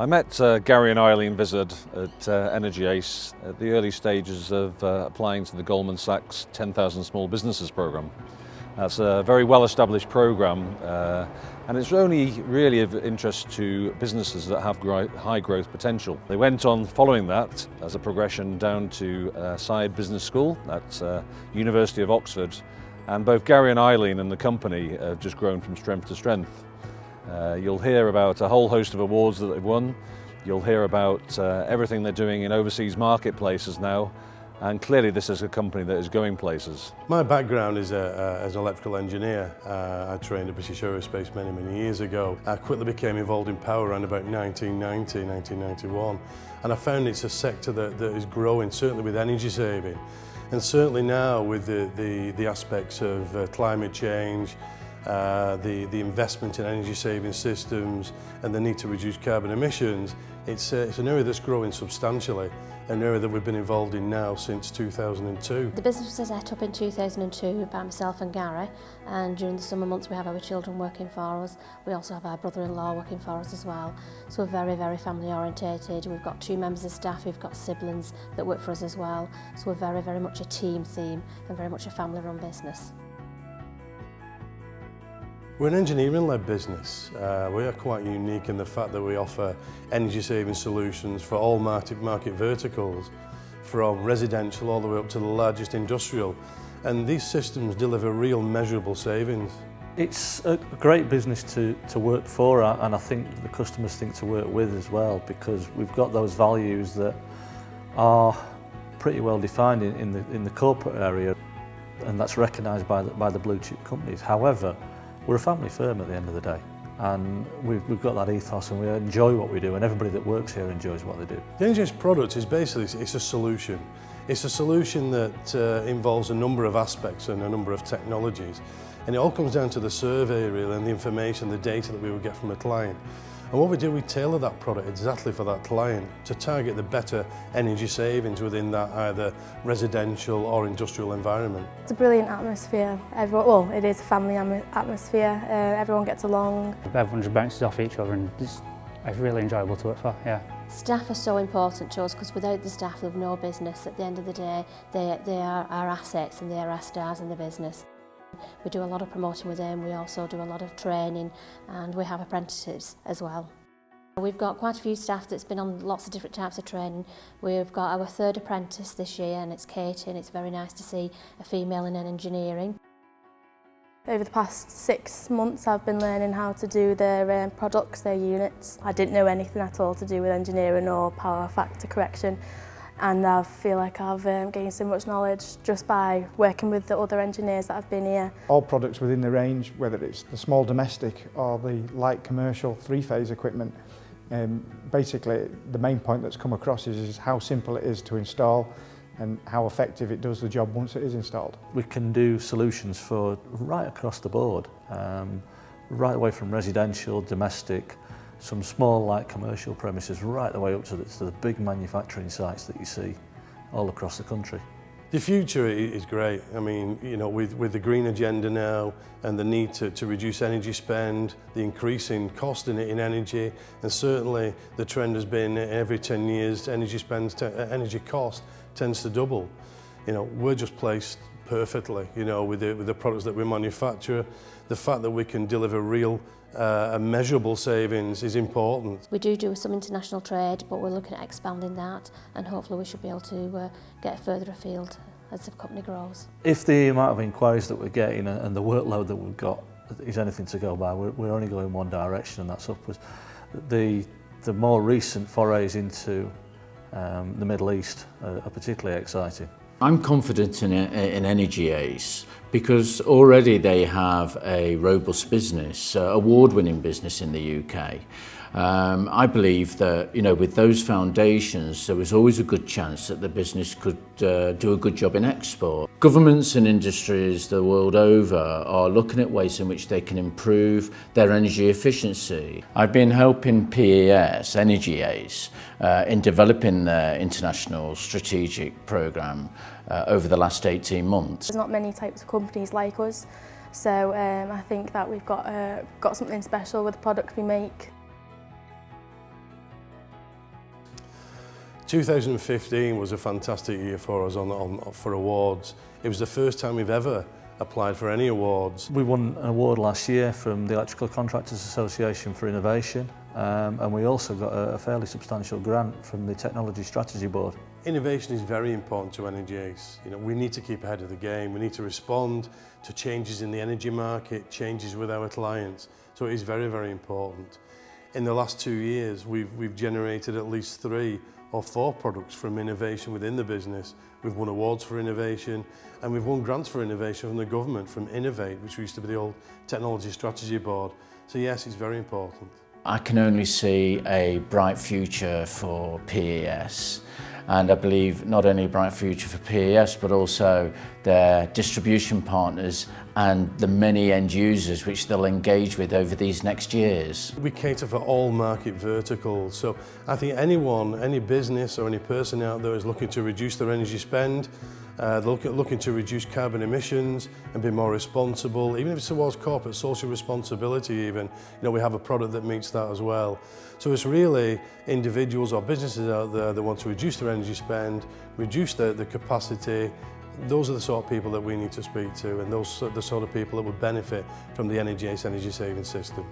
I met Gary and Eileen Vizard at EnergyAce at the early stages of applying to the Goldman Sachs 10,000 Small Businesses program. That's a very well-established program and it's only really of interest to businesses that have high growth potential. They went on following that as a progression down to Side Business School at University of Oxford, and both Gary and Eileen and the company have just grown from strength to strength. You'll hear about a whole host of awards that they've won. You'll hear about everything they're doing in overseas marketplaces now, and clearly this is a company that is going places. My background is as an electrical engineer. I trained at British Aerospace many years ago. I quickly became involved in power around about 1991, and I found it's a sector that is growing, certainly with energy saving, and certainly now with the aspects of climate change, the investment in energy saving systems and the need to reduce carbon emissions. It's an area that's growing substantially, an area that we've been involved in now since 2002. The business was set up in 2002 by myself and Gary, and during the summer months we have our children working for us. We also have our brother-in-law working for us as well. So we're very family orientated. We've got 2 members of staff, we've got siblings that work for us as well. So we're very much a team theme and very much a family run business. We're an engineering-led business. We are quite unique in the fact that we offer energy-saving solutions for all market verticals, from residential all the way up to the largest industrial. And these systems deliver real measurable savings. It's a great business to work for, and I think the customers think to work with as well, because we've got those values that are pretty well defined in the corporate area, and that's recognised by the blue chip companies. However, we're a family firm at the end of the day, and we've got that ethos and we enjoy what we do, and everybody that works here enjoys what they do. The EnergyAce product is basically it's a solution. It's a solution that involves a number of aspects and a number of technologies, and it all comes down to the survey really, and the information, the data that we would get from a client. And what we do, we tailor that product exactly for that client to target the better energy savings within that either residential or industrial environment. It's a brilliant atmosphere. Well, it is a family atmosphere. Everyone gets along. Everyone just bounces off each other, and it's really enjoyable to work for, yeah. Staff are so important to us, because without the staff we've no business. At the end of the day, they are our assets and they are our stars in the business. We do a lot of promoting with them, we also do a lot of training, and we have apprentices as well. We've got quite a few staff that's been on lots of different types of training. We've got our 3rd apprentice this year, and it's Katie, and it's very nice to see a female in engineering. Over the past 6 months I've been learning how to do their products, their units. I didn't know anything at all to do with engineering or power factor correction, and I feel like I've gained so much knowledge just by working with the other engineers that have been here. All products within the range, whether it's the small domestic or the light commercial 3-phase equipment, basically the main point that's come across is how simple it is to install and how effective it does the job once it is installed. We can do solutions for right across the board, right away from residential, domestic, some small light commercial premises, right the way up to the big manufacturing sites that you see all across the country. The future is great. I mean, you know, with the green agenda now and the need to reduce energy spend, the increasing cost in energy, and certainly the trend has been every 10 years energy cost tends to double. You know, we're just placed perfectly, you know, with the products that we manufacture. The fact that we can deliver real measurable savings is important. We do some international trade, but we're looking at expanding that, and hopefully we should be able to get further afield as the company grows. If the amount of inquiries that we're getting and the workload that we've got is anything to go by, we're only going one direction, and that's upwards. The more recent forays into the Middle East are particularly exciting. I'm confident in EnergyAce because already they have a robust business, award-winning business in the UK. I believe that, you know, with those foundations, there was always a good chance that the business could do a good job in export. Governments and industries the world over are looking at ways in which they can improve their energy efficiency. I've been helping PES, EnergyAce, in developing their international strategic programme over the last 18 months. There's not many types of companies like us, so I think that we've got something special with the products we make. 2015 was a fantastic year for us for awards. It was the first time we've ever applied for any awards. We won an award last year from the Electrical Contractors Association for Innovation, and we also got a fairly substantial grant from the Technology Strategy Board. Innovation is very important to EnergyAce. We need to keep ahead of the game. We need to respond to changes in the energy market, changes with our clients. So it is very, very important. In the last 2 years, we've generated at least 3 or 4 products from innovation within the business. We've won awards for innovation, and we've won grants for innovation from the government, from Innovate, which used to be the old Technology Strategy Board. So yes, it's very important. I can only see a bright future for PES, and I believe not only a bright future for PES but also their distribution partners and the many end users which they'll engage with over these next years. We cater for all market verticals, so I think anyone, any business or any person out there is looking to reduce their energy spend, looking to reduce carbon emissions and be more responsible, even if it's towards corporate social responsibility even, we have a product that meets that as well. So it's really individuals or businesses out there that want to reduce their energy spend, reduce the capacity. Those are the sort of people that we need to speak to, and those are the sort of people that would benefit from the EnergyAce Energy Saving System.